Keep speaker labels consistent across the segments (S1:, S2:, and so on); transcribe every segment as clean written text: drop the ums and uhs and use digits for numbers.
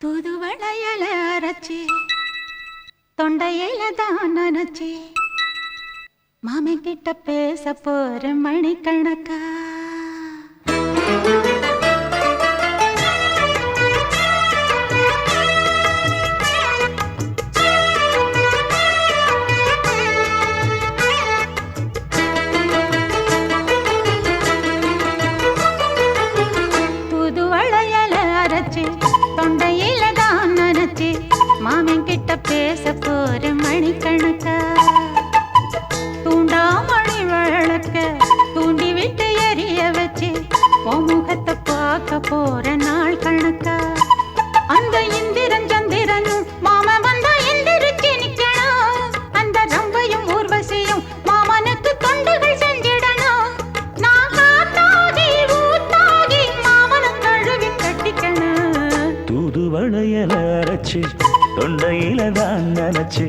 S1: தூதுவளையல அரைச்சி தொண்டையில தான் நினைச்சி மாமன் கிட்ட பேச போற மணிக்கணக்கா. தூதுவளையல அரைச்சி தொண்டையில தான் நினைச்சி மாமன் கிட்ட பேச போற மணிக்கணக்கா. தூண்டாமணி விளக்க தூண்டி விட்டு எரிய வச்சு உன் முகத்தை பார்க்க போற நாள் கணக்கா. அந்த இந்திரன் சந்திரனும் மாம வந்தா எந்திரிச்சு நிக்கணும். அந்த ரம்பையும் ஊர்வசியும் மாமனுக்கு தொண்டுகள் செஞ்சிடணும். நான் காத்தாகி ஊத்தாகி மாமனை கழுவி கட்டிக்கணும்.
S2: தூதுவளையல அரைச்சி தொண்டையில தான் நினைச்சு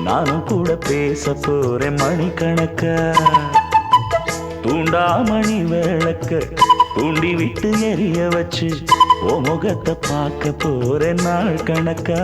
S2: நானும் கூட பேச போறேன் மணிக்கணக்கா. தூண்டாமணி விளக்க தூண்டி விட்டு எரிய வச்சு ஓ முகத்தை பார்க்க போறேன் நாள் கணக்கா.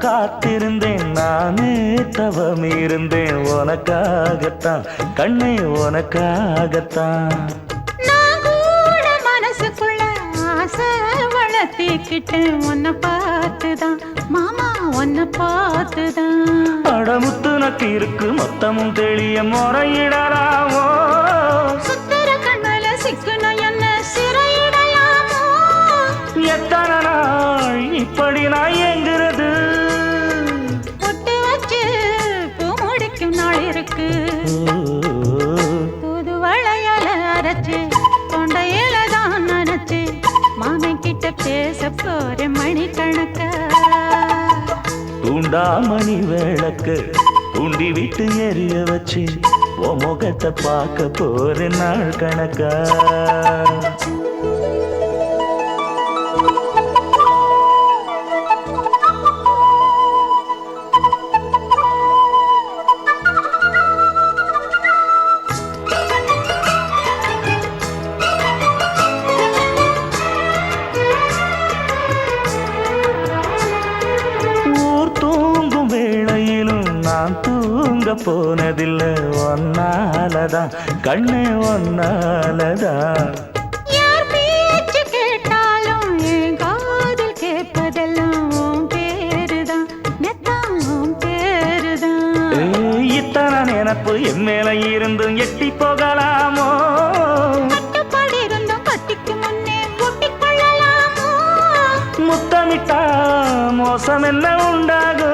S2: காத்திருந்தேன் நானே தவம் இருந்தேன் உனக்காகத்தான் கண்ணே உனக்காகத்தான்.
S1: நான் கூட மனசுக்குள்ள ஆசை வளர்த்திக்கிட்டேன் உன்னை பார்த்துதான் மாமா உன்னை பார்த்துதான்.
S2: அடமுத்து நக்கு இருக்கு மொத்தமும் தெளிய முறையிடலாமோ.
S1: சுத்தர கண்மல சிக்கன என்ன சிறையிடலாமோ.
S2: எத்தனை நாள் இப்படி நான் எங்கிறது
S1: இருக்கு. தூதுவளையல அரைச்சு தொண்டையில தான் நினைச்சு மாமன் கிட்ட பேச போற மணிக்கணக்கா.
S2: தூண்டாமணி விளக்கு தூண்டி விட்டு எரிய வச்சு ஓ முகத்தை பார்க்க போற நாள் கணக்கா. நான் தூங்க போனதில்லை ஒன்னாலதான் கண்ணே ஒன்னாலதான்.
S1: யார் பேச்சு கேட்டாலும் என் காதில் கேட்பதெல்லாம் உன் பேருதான் நெத்தான் உன் பேருதான்.
S2: இத்தனை நினப்பு என் மேல இருந்தும் எட்டி போகலாமோ.
S1: கட்டுப்பாடு இருந்தும் கட்டிக்கு முன்னே கூட்டிக் கொள்ளலாமோ.
S2: முத்தமிட்டா மோசம் என்ன உண்டாகும்.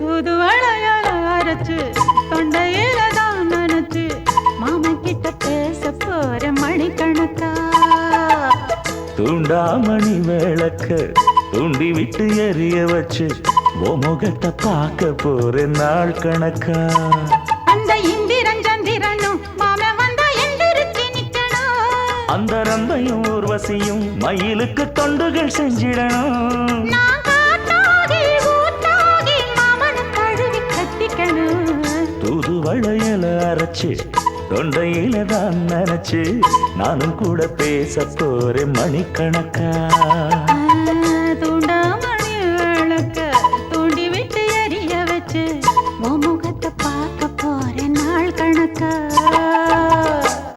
S1: தூதுவளையல அரைச்சு தொண்டையில தான் நினைச்சு மாமன் கிட்ட பேச போற மணிக்கணக்கா.
S2: தூண்டாமணி விளக்க தூண்டி விட்டு எரிய வச்சு ஓ முகத்தை பார்க்க போற நாள் கணக்கா.
S1: அந்த இந்திரன் சந்திரனும் மாமன் வந்தா எந்திரிச்சு நிக்கணும்.
S2: அந்த ரம்பையும் ஊர்வசியும் மயிலுக்கு தொண்டுகள் செஞ்சிடணும். தூதுவளையல அரைச்சு தொண்டையில தான் நினைச்சு நானும் கூட பேச போறேன் மணிக்கணக்கா.